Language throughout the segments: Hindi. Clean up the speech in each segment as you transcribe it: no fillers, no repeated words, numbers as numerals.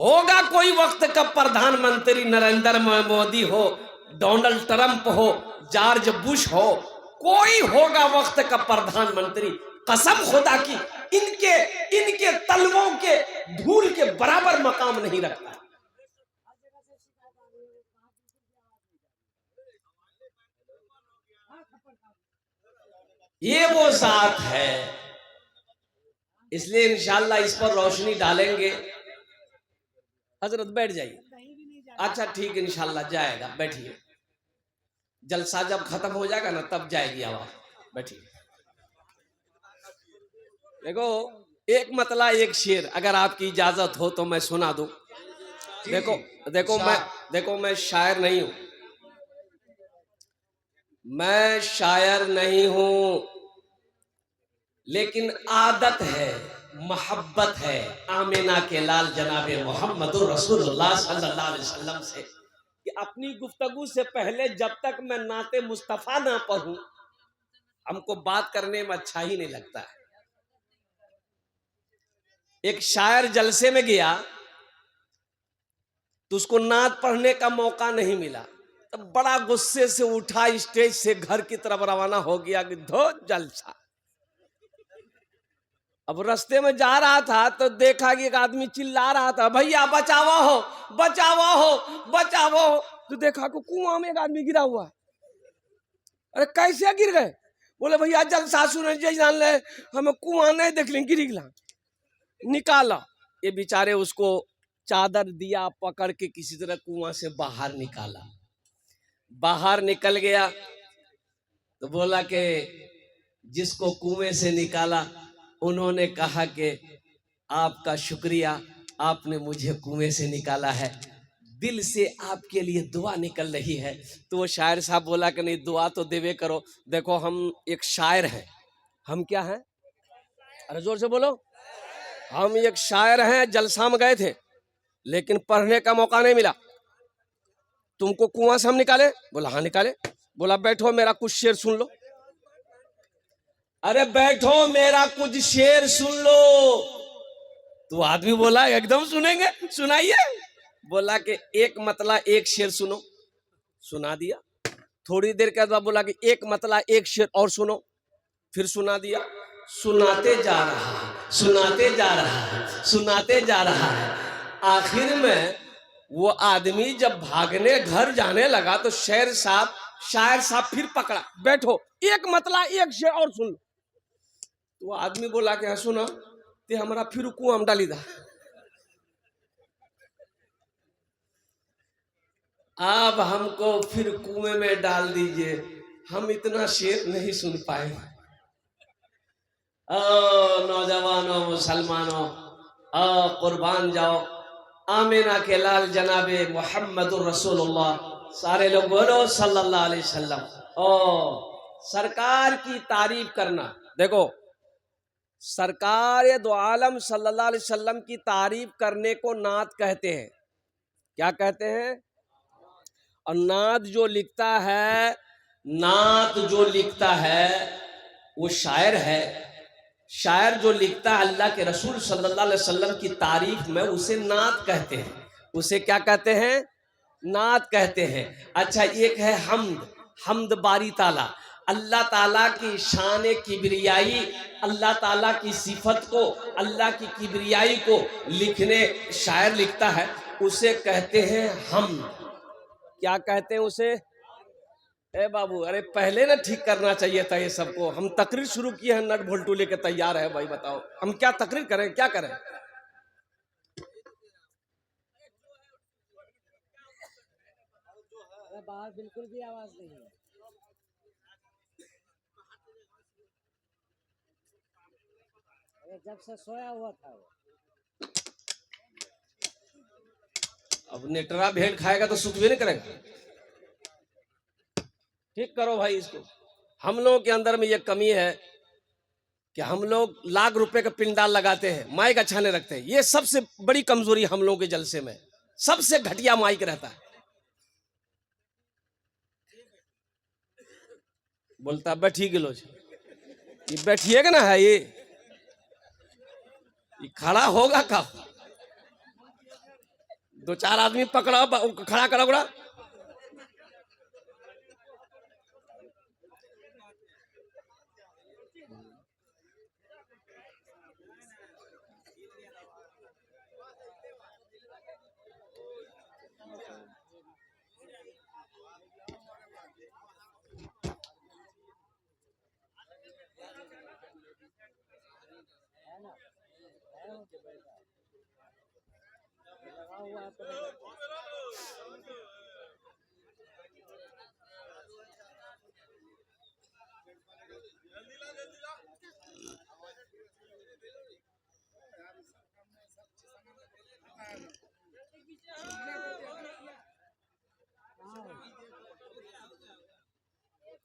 होगा कोई वक्त का प्रधानमंत्री नरेंद्र मोदी हो, डोनाल्ड ट्रंप हो, जॉर्ज बुश हो, कोई होगा वक्त का प्रधानमंत्री, कसम खुदा की इनके इनके तलवों के धूल के बराबर मकाम नहीं रखता। ये वो जात है, इसलिए इंशाल्लाह इस पर रोशनी डालेंगे। हजरत बैठ जाइए। अच्छा ठीक है, इंशाल्लाह जाएगा, बैठिए। जलसा जब खत्म हो जाएगा ना तब जाएगी आवाज, बैठिए। देखो एक मतला एक शेर, अगर आपकी इजाजत हो तो मैं सुना दूं। देखो मैं शायर नहीं हूं, मैं शायर नहीं हूं, लेकिन आदत है, मोहब्बत है आमिना के लाल जनाबे मोहम्मदुर रसूलुल्लाह सल्लल्लाहु अलैहि वसल्लम से कि अपनी गुफ्तगू से पहले जब तक मैं नाते मुस्तफा ना पढ़ूं हमको बात करने में अच्छा ही नहीं लगता है। एक शायर जलसे में गया तो उसको नात पढ़ने का मौका नहीं मिला, तब बड़ा गुस्से से उठा, स्टेज से घर की तरफ रवाना हो गया कि धो जलसा। अब रास्ते में जा रहा था तो देखा कि एक आदमी चिल्ला रहा था, भैया बचावा हो, बचावा हो, बचावा हो। तो देखा कि कुआं में एक आदमी गिरा हुआ है। अरे कैसे गिर गए? बोले भैया जलसा सुने जान ले, हमें कुआं नहीं देख लें, गिर गया। निकाला, ये बेचारे उसको चादर दिया, पकड़ के किसी तरह कुआं से बाहर निकाला। बाहर निकल गया तो बोला कि जिसको कुएं से निकाला उन्होंने कहा कि आपका शुक्रिया, आपने मुझे कुएं से निकाला है, दिल से आपके लिए दुआ निकल रही है। तो वो शायर साहब बोला कि नहीं, दुआ तो देवे करो। देखो हम एक शायर हैं। हम क्या हैं? अरे जोर से बोलो। हम एक शायर हैं, जलसा में गए थे लेकिन पढ़ने का मौका नहीं मिला। तुमको कुआं से हम निकाले? बोला हाँ निकाले। बोला बैठो मेरा कुछ शेर सुन लो। अरे बैठो मेरा कुछ शेर सुन लो। तो आदमी बोला एकदम सुनेंगे, सुनाइए। बोला कि एक मतला एक शेर सुनो, सुना दिया। थोड़ी देर के बाद बोला कि एक मतला एक शेर और सुनो, फिर सुना दिया। सुनाते जा रहा है, सुनाते जा रहा है, सुनाते जा रहा है। आखिर में वो आदमी जब भागने घर जाने लगा तो शायर साहब फिर पकड़ा, बैठो एक मतला एक शेर और सुन लो। तो आदमी बोला कि हाँ सुना, ते हमारा फिर कुआं में डाली दा। अब हमको फिर कुएं में डाल दीजिए, हम इतना शेर नहीं सुन पाए। नौजवानों, मुसलमानों, कुर्बान जाओ आमिना के लाल जनाबे मोहम्मदुर रसूलुल्लाह। सारे लोग बोलो सल्लल्लाहु अलैहि वसल्लम। सरकार की तारीफ करना, देखो सरकार दो आलम सल्लल्लाहु अलैहि वसल्लम की तारीफ करने को नात कहते हैं। क्या कहते हैं? और नात जो लिखता है वो शायर है। शायर जो लिखता है अल्लाह के रसूल सल्लल्लाहु अलैहि वसल्लम की तारीफ में, उसे नात कहते हैं। उसे क्या कहते हैं? नात कहते हैं। अच्छा एक है हम्द, हम्द बारी ताला, अल्लाह ताला की शान किबरियाई, अल्लाह ताला की सिफत को, अल्लाह की किबरियाई को लिखने शायर लिखता है, उसे कहते हैं हम्द। क्या कहते हैं उसे? ए बाबू, अरे पहले ना ठीक करना चाहिए था ये सबको। हम तकरीर शुरू किए हैं, नट भोल्टू लेके तैयार है भाई, बताओ हम क्या तकरीर करें, क्या करें? बाहर बिल्कुल भी आवाज नहीं है। अरे जब से सोया हुआ था वो। अब नेटरा भेड़ खाएगा तो सुख भी नहीं करेगा। ठीक करो भाई इसको। हम लोगों के अंदर में ये कमी है कि हम लोग लाख रुपए का पिंडाल लगाते हैं, माइक अच्छा नहीं रखते हैं। ये सबसे बड़ी कमजोरी हम लोगों के जलसे में, सबसे घटिया माइक रहता है। बोलता बैठी गिलो, ये बैठिएगा ना है, ये खड़ा होगा कब? दो चार आदमी पकड़ा, खड़ा करा उड़ा।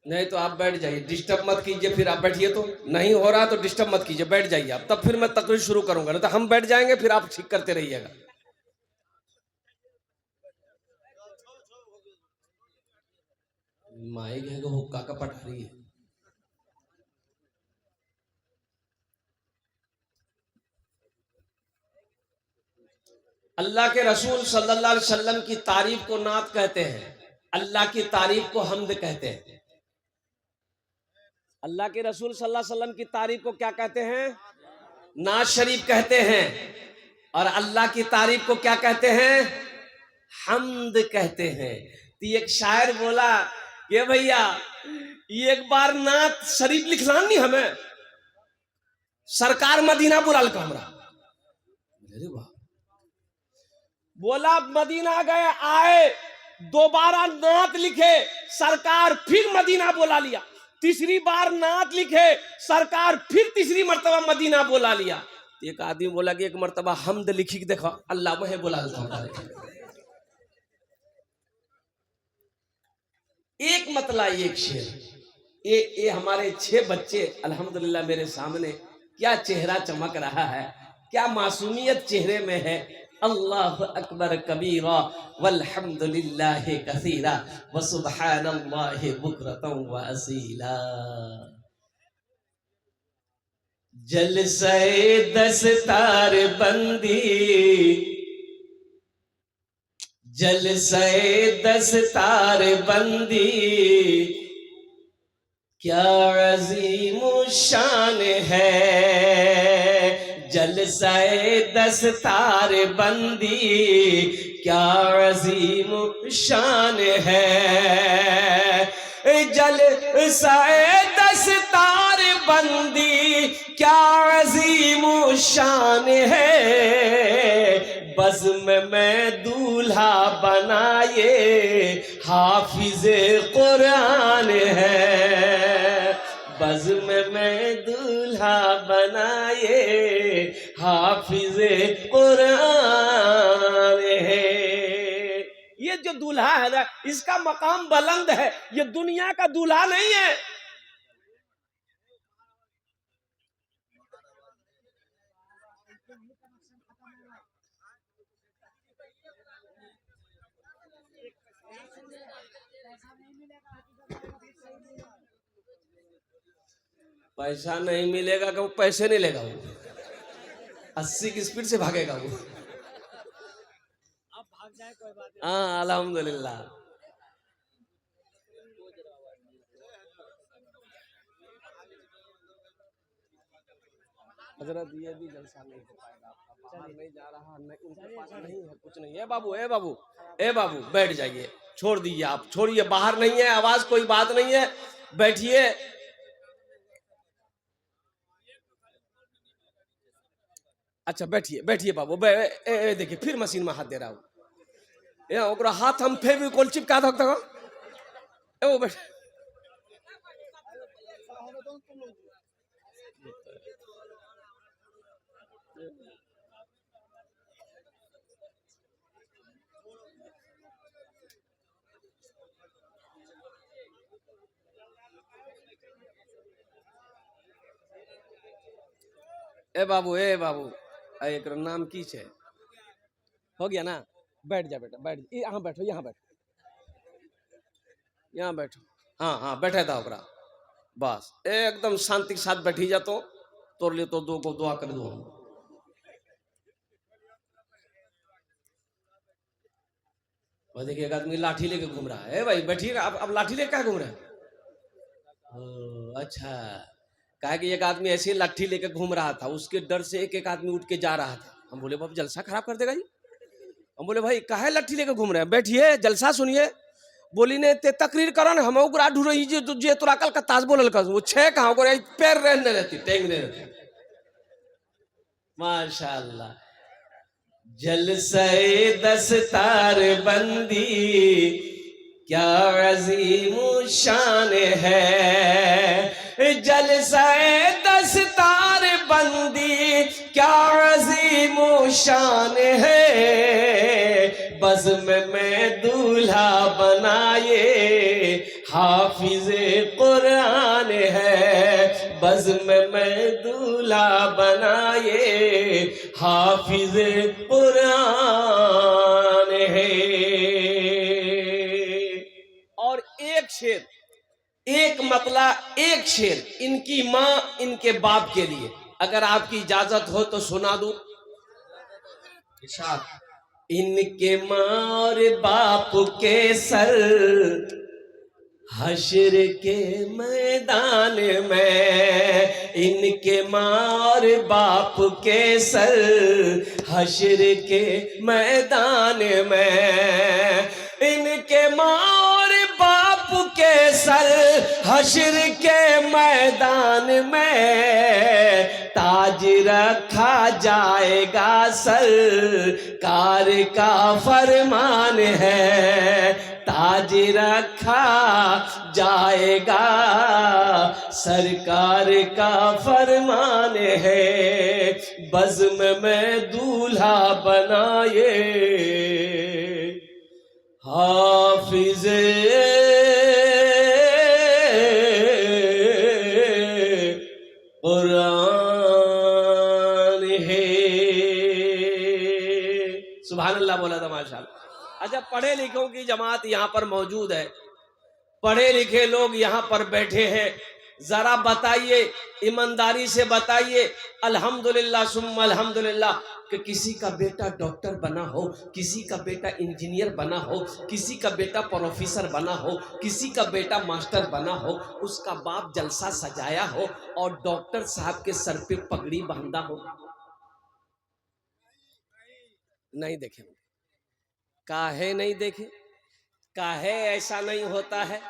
नहीं तो आप बैठ जाइए, डिस्टर्ब मत कीजिए। फिर आप बैठिए, तो नहीं हो रहा तो डिस्टर्ब मत कीजिए, बैठ जाइए आप। तब फिर मैं तकरीर शुरू करूंगा, नहीं तो हम बैठ जाएंगे, फिर आप ठीक करते रहिएगा। माइक है कि हुक्का का पटारी है। अल्लाह के रसूल सल्लल्लाहु अलैहि वसल्लम की तारीफ को नात कहते हैं, अल्लाह की तारीफ को हम्द कहते हैं। अल्लाह के रसूल सल्लल्लाहु अलैहि वसल्लम की तारीफ को क्या कहते हैं? नात शरीफ कहते हैं। और अल्लाह की तारीफ को क्या कहते हैं? हम्द कहते हैं। तो एक शायर बोला ये भैया एक बार नात शरीफ लिखना नहीं हमें, सरकार मदीना बुलाल कमरा। अरे वाह, बोला मदीना गए, आए, दोबारा नात लिखे, सरकार फिर मदीना बुला लिया। तीसरी बार नात लिखे, सरकार फिर तीसरी मर्तबा मदीना बुला लिया। एक आदमी बोला कि एक मर्तबा हम्द लिखी के देखो, अल्लाह वह बुला लेता। एक मतला एक शेर, ये हमारे 6 बच्चे अल्हम्दुलिल्लाह मेरे सामने, क्या चेहरा चमक रहा है, क्या मासूमियत चेहरे में है। अल्लाह अकबर कबीरा वल्हम्दुलिल्लाहि कसीरा व सुब्हानल्लाहि बुकरतन व असीला। जलसे दस्तार बंदी, जलसे दस्तार बंदी, क्या अजीम शान है। जलसे दस्तार बंदी, क्या अजीम शान है। जलसे दस्तार बंदी, क्या अजीम शान है। बज़्म में दूल्हा बनाए हाफिज़े कुरान है। बज़्म में दूल्हा बनाए हाफिज़े कुरान है। ये जो दूल्हा है ना, इसका मकाम बुलंद है, ये दुनिया का दूल्हा नहीं है। पैसा नहीं मिलेगा कि वो पैसे नहीं लेगा, वो 80 की स्पीड से भागेगा वो। अब भाग जाए कोई बात नहीं। हाँ अल्हम्दुलिल्लाह। हजरत ये भी जलसा नहीं हो पाएगा, बाहर नहीं जा रहा, नहीं उनके पास नहीं है, कुछ नहीं है। बाबू ए बाबू, ए बाबू बैठ जाइए, छोड़ दीजिए, आप छोड़िए, बाहर नहीं है आवाज, कोई बात नहीं है, बैठिए। अच्छा बैठिए, बैठिए बाबू, देखिए फिर मशीन में हाथ दे रहा हूँ, हाथ हम फेविकोल चिपका दो तक वो बैठ। ए बाबू, ए बाबू, एक नाम की है, हो गया ना, बैठ जा बेटा, बैठ, यहाँ बैठो, यहाँ बैठो, यहाँ बैठो। हाँ हाँ बैठे था ओकरा, बस एकदम शांति के साथ बैठी जा, तो तोड़ लिए तो दो को दुआ कर दो। और देखिए एक आदमी लाठी लेके घूम रहा है। भाई बैठिएगा, अब लाठी लेके क्या घूम रहा है? अच्छा, कहा कि एक आदमी ऐसे ही लाठी लेके घूम रहा था, उसके डर से एक एक आदमी उठ के जा रहा था। हम बोले बाबू जलसा खराब कर देगा जी। हम बोले भाई काहे लाठी लेके घूम रहे हैं, बैठिए जलसा सुनिए। बोली ने ते तकरीर करो ना, हम ओकरा ढूंढ रही जे तोरा कल का ताज बोलल कर वो छे कहां को पैर रहने रहती टेंगने रहती। माशाअल्लाह। जलसे दस्तार बंदी क्या अजीम शान है, जलसे दस्तार बंदी क्या अजीम शान है, बज़्म में दूल्हा बनाए हाफिज कुरान है, बज़्म में दूल्हा बनाए हाफिज कुरान है। और एक शेर, एक मतला, एक शेर इनकी माँ इनके बाप के लिए, अगर आपकी इजाजत हो तो सुना दूं। इनके माँ और बाप के सर हश्र के मैदान में, इनके माँ और बाप के सर हश्र के मैदान में, इनके माँ और बाप के सर हश्र के मैदान में ताज रखा जाएगा, सरकार का फरमान है, ताज रखा जाएगा सरकार का फरमान है, बज़्म में दूल्हा बनाए हाफिज कुरान है। सुभान अल्लाह बोला था माशाअल्लाह। अच्छा, पढ़े लिखों की जमात यहाँ पर मौजूद है, पढ़े लिखे लोग यहाँ पर बैठे हैं, जरा बताइए, ईमानदारी से बताइए अल्हम्दुलिल्लाह सुम्मा अल्हम्दुलिल्लाह कि किसी का बेटा डॉक्टर बना हो, किसी का बेटा इंजीनियर बना हो, किसी का बेटा प्रोफेसर बना हो, किसी का बेटा मास्टर बना हो, उसका बाप जलसा सजाया हो और डॉक्टर साहब के सर पे पगड़ी बांधा हो। नहीं देखे, काहे नहीं देखे, काहे ऐसा नहीं होता है?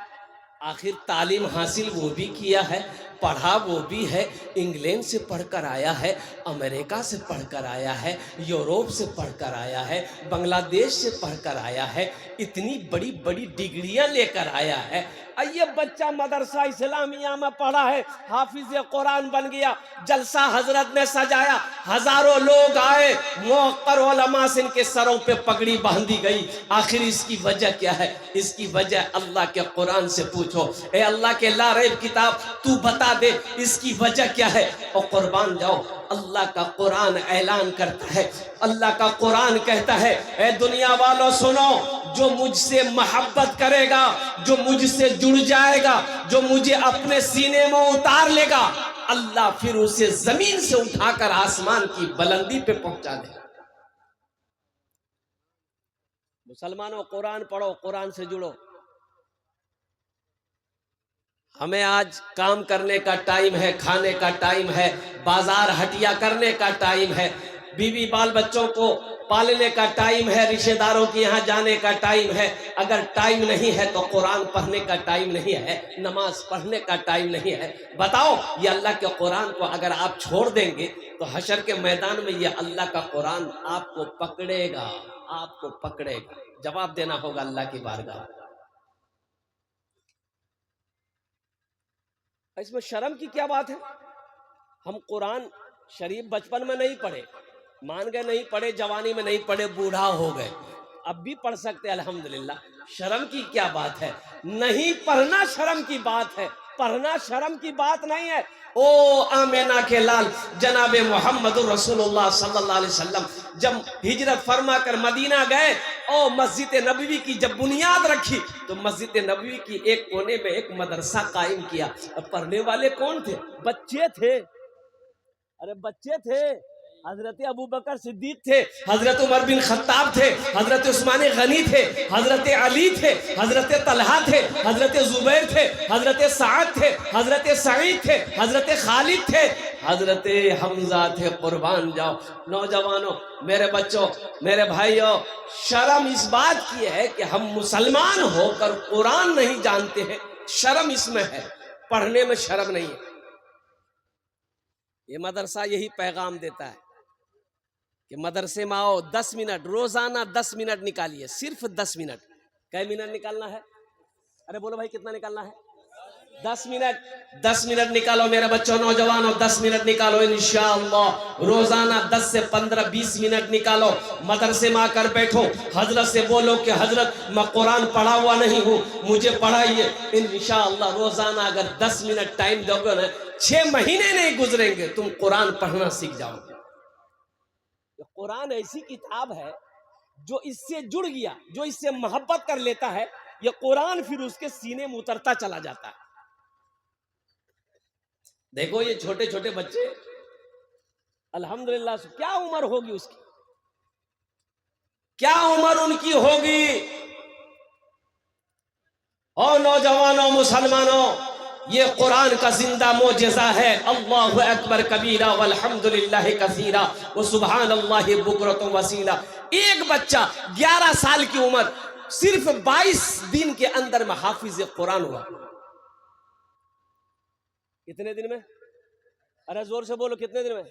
आखिर तालीम हासिल वो भी किया है, पढ़ा वो भी है, इंग्लैंड से पढ़कर आया है, अमेरिका से पढ़कर आया है, यूरोप से पढ़कर आया है, बांग्लादेश से पढ़कर आया है, इतनी बड़ी बड़ी डिग्रियां लेकर आया है। ये बच्चा मदरसा इस्लामिया में पढ़ा है, हाफिज कुरान बन गया, जलसा हजरत ने सजाया, हजारों लोग आए, मुअक्कर उलमा से इनके सरों पे पगड़ी बांधी गई। आखिर इसकी वजह क्या है? इसकी वजह अल्लाह के कुरान से पूछो। ए अल्लाह के लारैब किताब, तू बता दे इसकी वजह क्या है? और कुर्बान जाओ, अल्लाह का कुरान ऐलान करता है, अल्लाह का कुरान कहता है, ए दुनिया वालों सुनो, जो मुझसे मोहब्बत करेगा, जो मुझसे जुड़ जाएगा, जो मुझे अपने सीने में उतार लेगा, अल्लाह फिर उसे जमीन से उठाकर आसमान की बुलंदी पे पहुंचा देगा। मुसलमानों, कुरान पढ़ो, कुरान से जुड़ो। हमें आज काम करने का टाइम है, खाने का टाइम है, बाजार हटिया करने का टाइम है, बीवी बाल बच्चों को पालने का टाइम है, रिश्तेदारों के यहाँ जाने का टाइम है। अगर टाइम नहीं है तो कुरान पढ़ने का टाइम नहीं है, नमाज पढ़ने का टाइम नहीं है। बताओ, ये अल्लाह के कुरान को अगर आप छोड़ देंगे तो हशर के मैदान में ये अल्लाह का कुरान आपको पकड़ेगा, आपको पकड़ेगा। जवाब देना होगा अल्लाह की बारगाह। इसमें शर्म की क्या बात है? हम कुरान शरीफ बचपन में नहीं पढ़े, मान गए नहीं पढ़े, जवानी में नहीं पढ़े, बूढ़ा हो गए, अब भी पढ़ सकते अल्हम्दुलिल्लाह। शर्म की क्या बात है? नहीं पढ़ना शर्म की बात है, पढ़ना शर्म की बात नहीं है। ओ आमिना के लाल जनाबे मोहम्मद रसूलुल्लाह सल्लल्लाहु अलैहि वसल्लम जब हिजरत फरमा कर मदीना गए और मस्जिद नबवी की जब बुनियाद रखी तो मस्जिद नबवी की एक कोने में एक मदरसा कायम किया। पढ़ने वाले कौन थे? बच्चे थे, अरे बच्चे थे। हजरत अबू बकर सिद्दीक थे, हजरत उमर बिन खत्ताब थे, हजरत उस्मान गनी थे, हजरत अली थे, हजरत तलहा थे, हजरत जुबैर थे, हजरत साद थे, हजरत सईद थे, हजरत खालिद थे, हजरत हमजा थे। कुर्बान जाओ नौजवानों, मेरे बच्चों, मेरे भाइयों, शर्म इस बात की है कि हम मुसलमान होकर कुरान नहीं जानते हैं। शर्म इसमें है, पढ़ने में शर्म नहीं है। ये मदरसा यही पैगाम देता है कि मदरसे में आओ, 10 मिनट रोजाना 10 मिनट निकालिए, सिर्फ 10 मिनट। कै मिनट निकालना है? अरे बोलो भाई, कितना निकालना है? 10 मिनट। 10 मिनट निकालो मेरे बच्चों, नौजवानों, 10 मिनट निकालो इंशाअल्लाह। रोजाना 10 से 15-20 मिनट निकालो, मदरसे में आकर बैठो, हजरत से बोलो कि हजरत मैं कुरान पढ़ा हुआ नहीं हूँ, मुझे पढ़ाइए। इंशाअल्लाह रोजाना अगर 10 मिनट टाइम दोगे ना, 6 महीने नहीं गुजरेंगे, तुम कुरान पढ़ना सीख जाओगे। कुरान ऐसी किताब है जो इससे जुड़ गया, जो इससे मोहब्बत कर लेता है, ये कुरान फिर उसके सीने में उतरता चला जाता है। देखो ये छोटे छोटे बच्चे, अल्हम्दुलिल्लाह, क्या उम्र होगी उसकी, क्या उम्र उनकी होगी? और नौजवानों, मुसलमानों, ये कुरान का जिंदा मोजेज़ा है। अल्लाहु अकबर कबीरा वल्हम्दुलिल्लाहि कसीरा व सुब्हानल्लाहि बुकरतुम वसीला। एक बच्चा 11 साल की उम्र, सिर्फ 22 दिन के अंदर में हाफिज कुरान हुआ। कितने दिन में? अरे जोर से बोलो, कितने दिन में?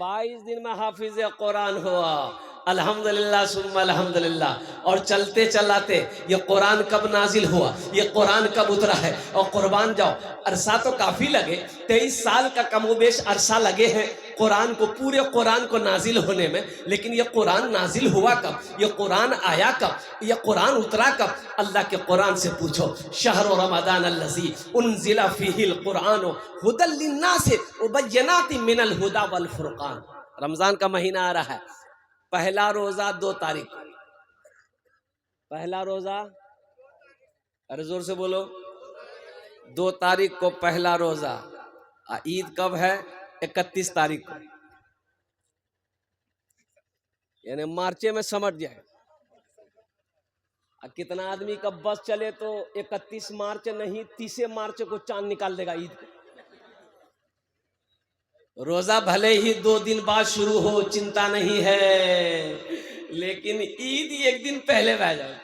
22 दिन में हाफिज कुरान हुआ। अल्हम्दुलिल्लाह सुम्मा अल्हम्दुलिल्लाह। और चलते चलाते ये कुरान कब नाजिल हुआ, ये कुरान कब उतरा है? और कुर्बान जाओ, अरसा तो काफी लगे, 23 साल का कमोबेश अरसा लगे हैं कुरान को, पूरे कुरान को नाजिल होने में। लेकिन ये कुरान नाजिल हुआ कब, ये कुरान आया कब, ये कुरान उतरा कब? अल्लाह के कुरान से पूछो। शहर रमज़ान अल्लज़ी उन्ज़िला फ़ीहिल कुरान हुदल लिन्नास व बय्यिनातिन मिनल हुदा वल फुरक़ान। रमजान का महीना आ रहा है, पहला रोजा 2 तारीख, पहला रोजा, अरे जोर से बोलो, 2 तारीख को पहला रोजा। ईद कब है? 31 तारीख को, यानी मार्चे में समझ जाए। कितना आदमी का बस चले तो 31 मार्च नहीं, 30 मार्च को चांद निकाल देगा ईद को। रोजा भले ही 2 दिन बाद शुरू हो, चिंता नहीं है, लेकिन ईद 1 दिन पहले रह जाए।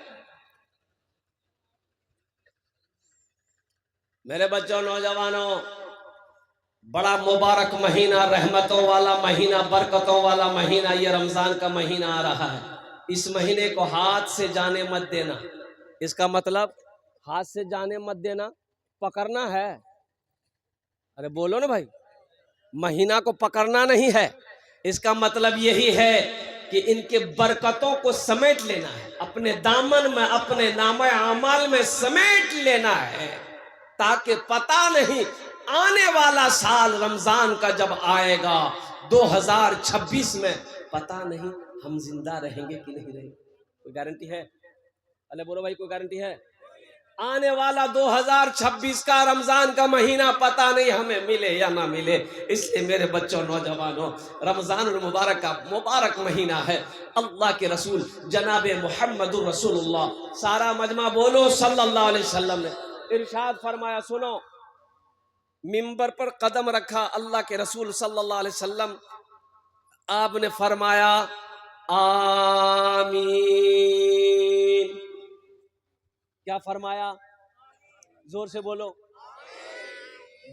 मेरे बच्चों, नौजवानों, बड़ा मुबारक महीना, रहमतों वाला महीना, बरकतों वाला महीना, ये रमजान का महीना आ रहा है। इस महीने को हाथ से जाने मत देना। इसका मतलब हाथ से जाने मत देना, पकड़ना है। अरे बोलो ना भाई, महीना को पकड़ना नहीं है। इसका मतलब यही है कि इनके बरकतों को समेट लेना है, अपने दामन में, अपने नामे आमाल में समेट लेना है, ताकि पता नहीं आने वाला साल रमजान का जब आएगा 2026 में, पता नहीं हम जिंदा रहेंगे कि नहीं रहेंगे। कोई गारंटी है? अरे बोलो भाई, कोई गारंटी है? आने वाला 2026 का रमजान का महीना पता नहीं हमें मिले या ना मिले। इसलिए मेरे बच्चों, नौजवानों, रमजान मुबारक का मुबारक महीना है। अल्लाह के रसूल जनाब मुहम्मदुर रसूलुल्लाह, सारा मजमा बोलो सल्लल्लाहु अलैहि वसल्लम ने इरशाद फरमाया। सुनो, मिंबर पर कदम रखा अल्लाह के रसूल सल्लल्लाहु अलैहि वसल्लम, आपने फरमाया आमीन। क्या फरमाया? जोर से बोलो।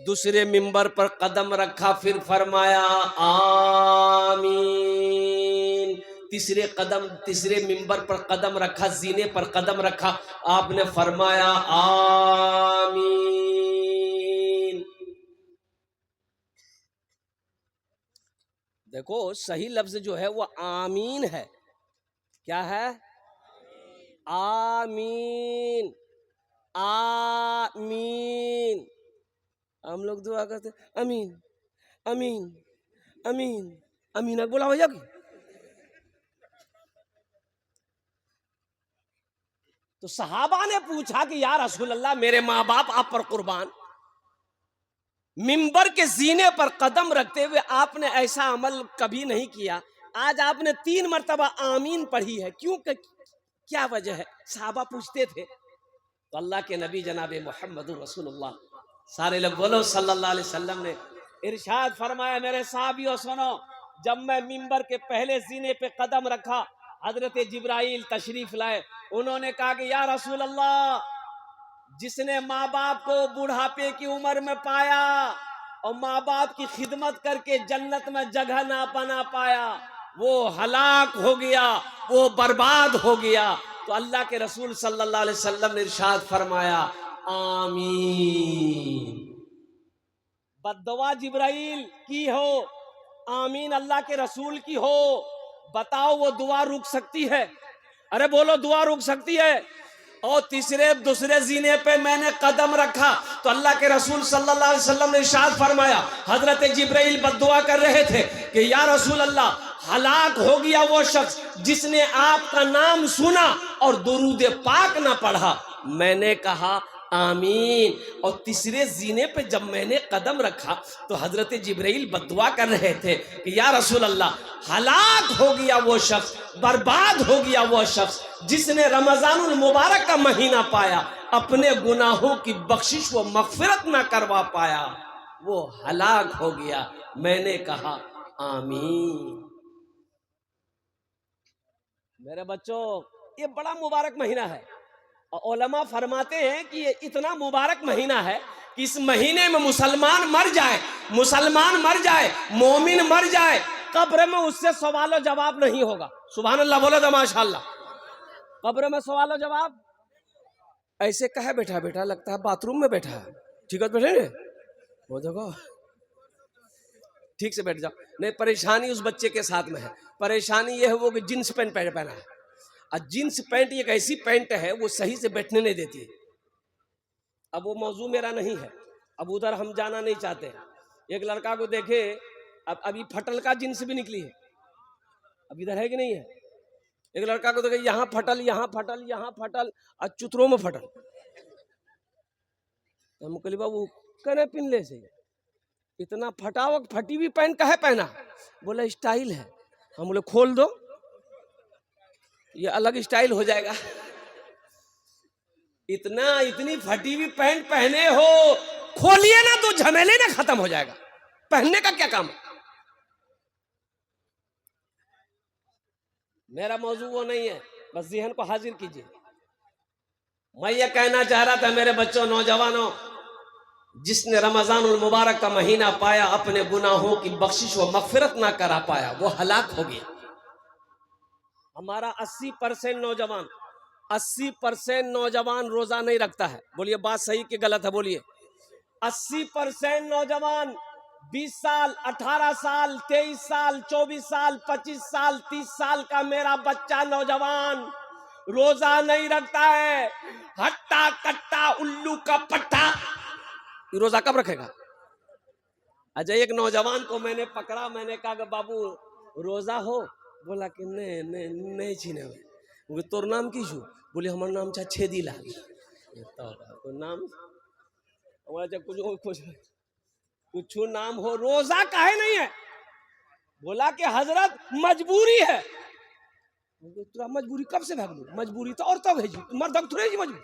दूसरे मिंबर पर कदम रखा, फिर फरमाया आमीन। तीसरे मिंबर पर कदम रखा, जीने पर कदम रखा, आपने फरमाया आमीन। देखो, सही लफ्ज जो है वो आमीन है। क्या है? आमीन, आमीन। हम लोग दुआ करते अमीन, अमीन, अमीन, अमीन। बोला भैया की तो सहाबा ने पूछा कि या रसूल अल्लाह, मेरे माँ बाप आप पर कुर्बान, मिंबर के जीने पर कदम रखते हुए आपने ऐसा अमल कभी नहीं किया। आज आपने 3 मर्तबा आमीन पढ़ी है, क्यों? क्या वजह है? साहबा पूछते थे तो अल्लाह के नबी जनाब मोहम्मद रसूलुल्लाह, सारे लोग बोलो सल्लल्लाहु अलैहि वसल्लम ने इरशाद फरमाया, मेरे साहबियों सुनो, जब मैं मिंबर के पहले जीने पे कदम रखा, हजरत जिब्राइल तशरीफ लाए। उन्होंने कहा कि या रसूल अल्लाह, जिसने माँ बाप को बुढ़ापे की उम्र में पाया और माँ बाप की खिदमत करके जन्नत में जगह ना बना पाया, वो हलाक हो गया, वो बर्बाद हो गया। तो अल्लाह के रसूल सल्लल्लाहु अलैहि वसल्लम ने इरशाद फरमाया, आमीन। बद्दुआ जिब्राइल की हो, आमीन अल्लाह के रसूल की हो। बताओ वो दुआ रुक सकती है? अरे बोलो, दुआ रुक सकती है? और दूसरे जीने पे मैंने कदम रखा तो अल्लाह के रसूल सल्लल्लाहु अलैहि वसल्लम ने इरशाद फरमाया, हजरत जिब्राइल बद्दुआ कर रहे थे कि या रसूल अल्लाह, हलाक हो गया वो शख्स जिसने आपका नाम सुना और दुरूद पाक ना पढ़ा। मैंने कहा आमीन। और तीसरे जीने पे जब मैंने कदम रखा तो हजरत जिब्राइल बद्दुआ कर रहे थे कि या रसूल अल्लाह, हलाक हो गया वो शख्स, बर्बाद हो गया वो शख्स जिसने रमजानुल मुबारक का महीना पाया, अपने गुनाहों की बख्शिश व मगफिरत ना करवा पाया, वो हलाक हो गया। मैंने कहा आमीन। मेरे बच्चों, ये बड़ा मुबारक महीना है और उलमा फरमाते हैं कि ये इतना मुबारक महीना है कि इस महीने में मुसलमान मर जाए, मोमिन मर जाए, कब्र में उससे सवाल जवाब नहीं होगा। सुभान अल्लाह बोलो तो माशाअल्लाह। कब्र में सवाल जवाब ऐसे कहे बैठा बैठा, लगता है बाथरूम में बैठा है। ठीक है बैठे ने, वो देखो ठीक से बैठ जाओ। नहीं, परेशानी उस बच्चे के साथ में है। परेशानी ये है वो कि जींस पैंट पहना है, और जींस पैंट एक ऐसी पैंट है वो सही से बैठने नहीं देती है। अब वो मौजू मेरा नहीं है, अब उधर हम जाना नहीं चाहते। एक लड़का को देखे, अब अभी फटल का जींस भी निकली है, अब इधर है कि नहीं है। एक लड़का को देखे, यहाँ फटल, यहाँ फटल, यहाँ फटल, और चुतरों में फटल। हम कहली बाबू कहने पिनले से इतना फटी हुई पैंट काहे पहना? बोला स्टाइल है। हम बोले खोल दो, ये अलग स्टाइल हो जाएगा। इतनी फटी हुई पैंट पहने हो, खोलिए ना तो झमेले ना खत्म हो जाएगा। पहनने का क्या काम है? मेरा मौजू वो नहीं है, बस ज़हन को हाजिर कीजिए। मैं ये कहना चाह रहा था मेरे बच्चों, नौजवानों, जिसने रमजानुल मुबारक का महीना पाया, अपने गुनाहों की बख्शिश व मगफिरत ना करा पाया, वो हलाक हो गया। हमारा 80% नौजवान रोजा नहीं रखता है। बोलिए बात सही कि गलत है? बोलिए। 80% नौजवान 20 साल, 18 साल, 23 साल, 24 साल, 25 साल, 30 साल का मेरा बच्चा नौजवान रोजा नहीं रखता है। हट्टा कट्टा उल्लू का पट्टा, रोजा कब रखेगा? अच्छा, एक नौजवान को मैंने पकड़ा, मैंने कहा कि बाबू रोजा हो? बोला कि नहीं छीने। तोर नाम की छू? बोले हमार नाम छा छेदी लाल। तो नाम कुछ नाम हो, रोजा काहे नहीं है? बोला कि हजरत मजबूरी है। तुरा मजबूरी कब से भाग? मजबूरी तो और तब है जी, मर्द थोड़े जी मजबूरी।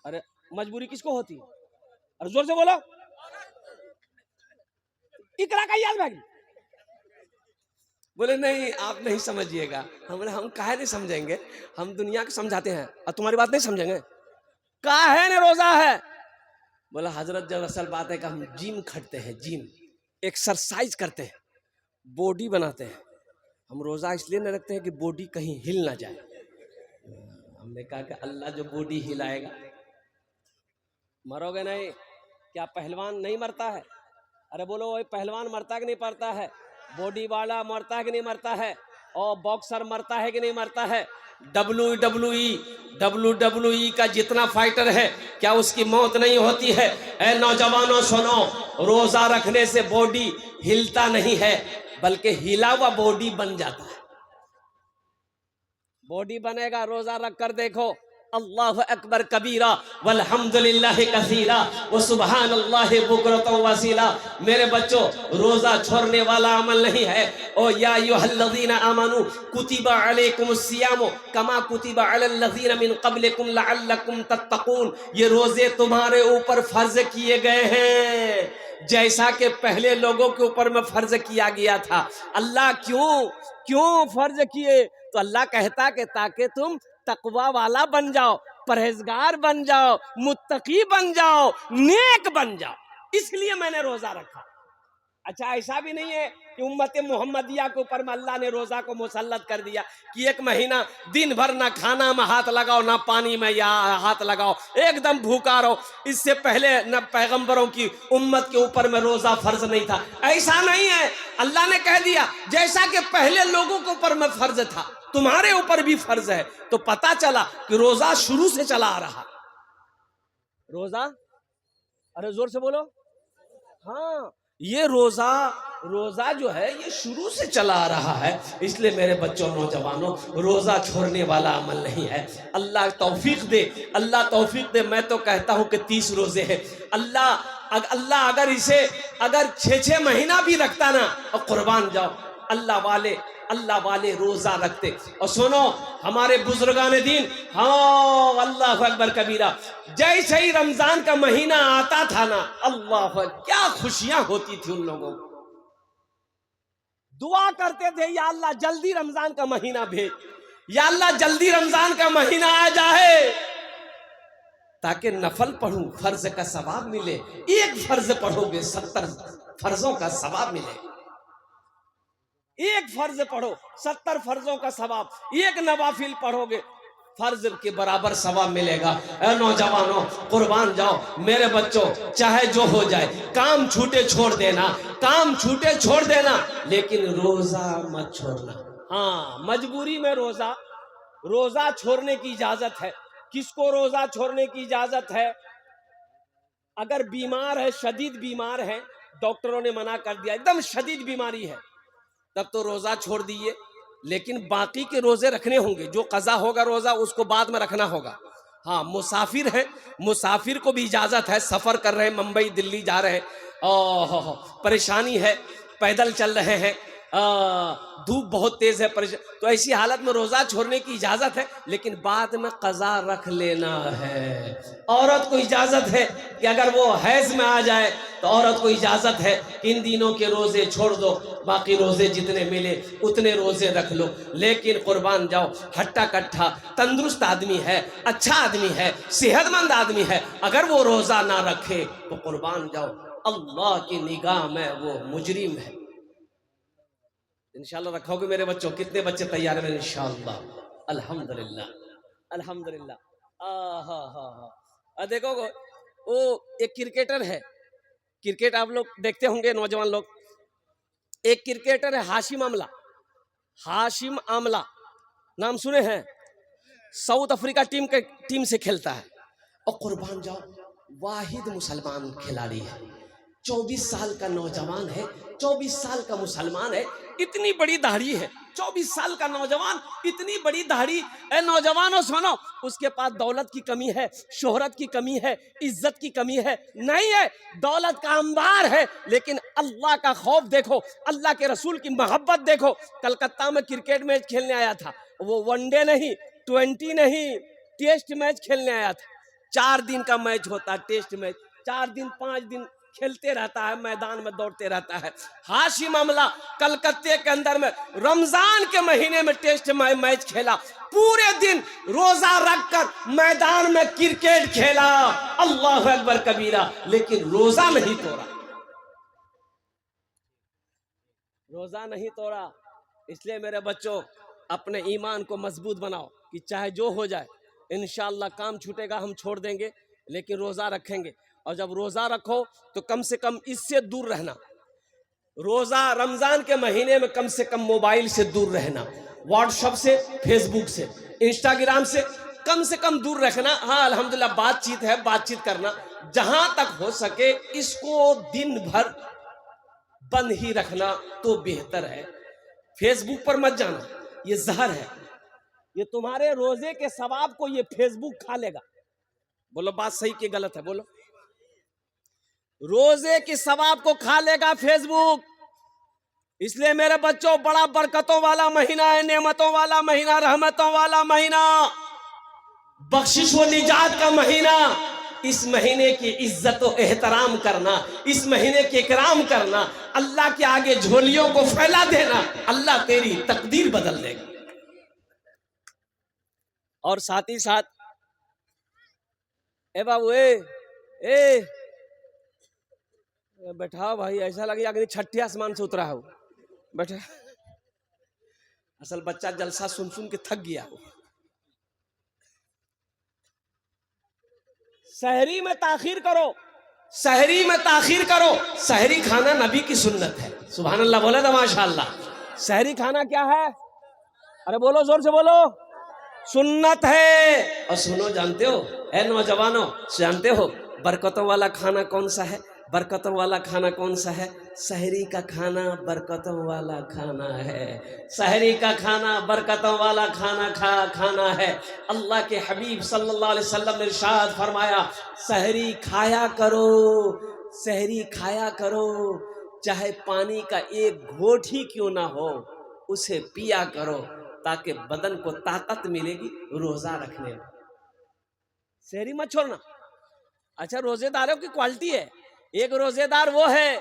अरे मजबूरी किसको होती है? अरे जोर से बोलो। इकरा का याद भागी। बोले नहीं, आप नहीं समझिएगा। हम काहे नहीं समझेंगे, हम दुनिया को समझाते हैं और तुम्हारी बात नहीं समझेंगे। काहे ने रोजा है? बोला हजरत, जब असल बात है कि हम जिम खटते हैं, जिम एक्सरसाइज करते हैं, बॉडी बनाते हैं। हम रोजा इसलिए नहीं रखते हैं कि बॉडी कहीं हिल ना जाए। हमने कहा कि अल्लाह जो बॉडी हिलाएगा। मरोगे नहीं? क्या पहलवान नहीं मरता है? अरे बोलो, वही पहलवान मरता है कि नहीं मरता है? बॉडी वाला मरता है कि नहीं मरता है? और बॉक्सर मरता है कि नहीं मरता है? WWE का जितना फाइटर है, क्या उसकी मौत नहीं होती है? ऐ नौजवानों सुनो, रोजा रखने से बॉडी हिलता नहीं है, बल्कि हिला हुआ बॉडी बन जाता है। बॉडी बनेगा, रोजा रख कर देखो। अल्लाहु अकबर कबीरा वल्हम्दुलिल्लाहि कसीरा व सुब्हानल्लाहि बुकरतन वसीला। मेरे बच्चों, रोजा छोड़ने वाला अमल नहीं है। ओ या अय्युहल्लज़ीना आमनू कुतिबा अलैकुमुस सियाम कमा कुतिबा अलल लज़ीना मिन क़ब्लिकुम लअल्लकुम तत्तक़ून। ये रोजे तुम्हारे ऊपर फर्ज किए गए हैं जैसा कि पहले लोगों के ऊपर में फर्ज किया गया था। अल्लाह क्यों फर्ज किए? तो अल्लाह कहता कि ताकि तुम तकवा वाला बन जाओ, परहेजगार बन जाओ, मुत्तकी बन जाओ, नेक बन जाओ, इसलिए मैंने रोजा रखा। अच्छा, ऐसा भी नहीं है कि उम्मत मोहम्मदिया के ऊपर में अल्लाह ने रोजा को मुसल्लत कर दिया कि एक महीना दिन भर ना खाना में हाथ लगाओ ना पानी में या हाथ लगाओ, एकदम भूखा रहो। इससे पहले न पैगंबरों की उम्मत के ऊपर में रोजा फर्ज नहीं था। ऐसा नहीं है, अल्लाह ने कह दिया जैसा कि पहले लोगों के ऊपर में फर्ज था तुम्हारे ऊपर भी फर्ज है। तो पता चला कि रोजा शुरू से चला आ रहा। रोजा, अरे जोर से बोलो, हाँ, ये रोजा जो है ये शुरू से चला आ रहा है। इसलिए मेरे बच्चों, नौजवानों, रोजा छोड़ने वाला अमल नहीं है। अल्लाह तौफीक दे, अल्लाह तौफीक दे। मैं तो कहता हूं कि 30 रोजे हैं। अल्लाह अगर इसे 6 महीना भी रखता ना, और कुर्बान जाओ, अल्लाह वाले रोजा रखते। और सुनो, हमारे बुजुर्गान दीन, हाँ, अल्लाह अकबर कबीरा, जैसे ही रमजान का महीना आता था ना, अल्लाह, क्या खुशियां होती थी उन लोगों को। दुआ करते थे, या अल्लाह जल्दी रमजान का महीना भेज, या अल्लाह जल्दी रमजान का महीना आ जाए ताकि नफल पढ़ूं, फर्ज का सवाब मिले। एक फर्ज पढ़ोगे 70 फर्जों का सवाब मिलेगा। एक फर्ज पढ़ो 70 फर्जों का सवाब, एक नवाफिल पढ़ोगे फर्ज के बराबर सवाब मिलेगा। ऐ नौजवानों, कुर्बान जाओ। मेरे बच्चों, चाहे जो हो जाए, काम छूटे छोड़ देना, लेकिन रोजा मत छोड़ना। हाँ, मजबूरी में रोजा छोड़ने की इजाजत है। किसको रोजा छोड़ने की इजाजत है? अगर बीमार है, शदीद बीमार है, डॉक्टरों ने मना कर दिया, एकदम शदीद बीमारी है, तब तो रोजा छोड़ दिए। लेकिन बाकी के रोजे रखने होंगे। जो कज़ा होगा रोजा, उसको बाद में रखना होगा। हाँ, मुसाफिर है, मुसाफिर को भी इजाजत है। सफर कर रहे हैं, मुंबई दिल्ली जा रहे हैं, परेशानी है, पैदल चल रहे हैं, धूप बहुत तेज है, तो ऐसी हालत में रोजा छोड़ने की इजाजत है, लेकिन बाद में कज़ा रख लेना है। औरत को इजाजत है कि अगर वो हैज में आ जाए तो औरत को इजाजत है कि इन दिनों के रोजे छोड़ दो, बाकी रोजे जितने मिले उतने रोजे रख लो। लेकिन कुर्बान जाओ, हट्टा कट्ठा तंदुरुस्त आदमी है, अच्छा आदमी है, सेहतमंद आदमी है, अगर वो रोजा ना रखे तो कुर्बान जाओ, अल्लाह की निगाह में वो मुजरिम है। इंशाल्लाह रखोगे मेरे बच्चों? कितने बच्चे तैयार हैं? इंशाल्लाह, अल्हम्दुलिल्लाह, अल्हम्दुलिल्लाह। देखो, वो एक क्रिकेटर है, क्रिकेट आप लोग देखते होंगे, नौजवान लोग। एक क्रिकेटर है हाशिम आमला, नाम सुने हैं? साउथ अफ्रीका टीम से खेलता है। और कुर्बान जाओ, वाहिद मुसलमान खिलाड़ी है, 24 साल का नौजवान है, 24 साल का मुसलमान है, इतनी बड़ी दाढ़ी है, 24 साल का नौजवान, इतनी बड़ी दाढ़ी। ए नौजवानों सुनो, उसके पास दौलत की कमी है, शोहरत की कमी है, इज्जत की कमी है नहीं है, दौलत का अंबार है, लेकिन अल्लाह का खौफ देखो, अल्लाह के रसूल की मोहब्बत देखो। कलकत्ता में क्रिकेट मैच खेलने आया था, वो वनडे नहीं, 20 नहीं, टेस्ट मैच खेलने आया था। 4 दिन का मैच होता है, टेस्ट मैच, 4 दिन 5 दिन खेलते रहता है, मैदान में दौड़ते रहता है। हाशिम अमला कलकत्ते के अंदर में रमजान के महीने में टेस्ट मैच खेला, पूरे दिन रोजा रखकर मैदान में क्रिकेट खेला, अल्लाह अकबर कबीरा, लेकिन रोजा नहीं तोड़ा। इसलिए मेरे बच्चों, अपने ईमान को मजबूत बनाओ कि चाहे जो हो जाए, इंशाअल्लाह काम छूटेगा हम छोड़ देंगे, लेकिन रोजा रखेंगे। और जब रोजा रखो तो कम से कम इससे दूर रहना, रोजा रमजान के महीने में कम से कम मोबाइल से दूर रहना, व्हाट्सएप से, फेसबुक से, इंस्टाग्राम से कम दूर रखना। हाँ, अल्हम्दुलिल्लाह बातचीत करना, जहां तक हो सके इसको दिन भर बंद ही रखना तो बेहतर है। फेसबुक पर मत जाना, ये जहर है। ये तुम्हारे रोजे के सवाब को ये फेसबुक खा लेगा। बोलो बात सही कि गलत है? बोलो। रोजे के सवाब को खा लेगा फेसबुक। इसलिए मेरे बच्चों, बड़ा बरकतों वाला महीना है, नेमतों वाला महीना, रहमतों वाला महीना, बख्शिश व निजात का महीना। इस महीने की इज्जत और एहतराम करना, इस महीने के इकराम करना, अल्लाह के आगे झोलियों को फैला देना, अल्लाह तेरी तकदीर बदल देगा। और साथ ही साथ ए बाबू ए बैठा भाई, ऐसा लगे अगर छठी आसमान से उतरा हो। बैठा। असल बच्चा जलसा सुन सुन के थक गया हो। सहरी में ताखीर करो, सहरी में ताखीर करो। सहरी खाना नबी की सुन्नत है। सुभान अल्लाह बोले तो माशाअल्लाह। सहरी खाना क्या है? अरे बोलो, जोर से बोलो। सुन्नत है। और सुनो, जानते हो ए नौजवानों, जानते हो बरकतों वाला खाना कौन सा है? बरकतों वाला खाना कौन सा है? सहरी का खाना बरकतों वाला खाना है। सहरी का खाना बरकतों वाला खाना है। अल्लाह के हबीब सल्लल्लाहु अलैहि वसल्लम ने इरशाद फरमाया, सहरी खाया करो, सहरी खाया करो, चाहे पानी का एक घोंट ही क्यों ना हो, उसे पिया करो, ताकि बदन को ताकत मिलेगी रोजा रखने में। सहरी मत छोड़ना। अच्छा, रोजेदारों की क्वालिटी है। एक रोजेदार वो है,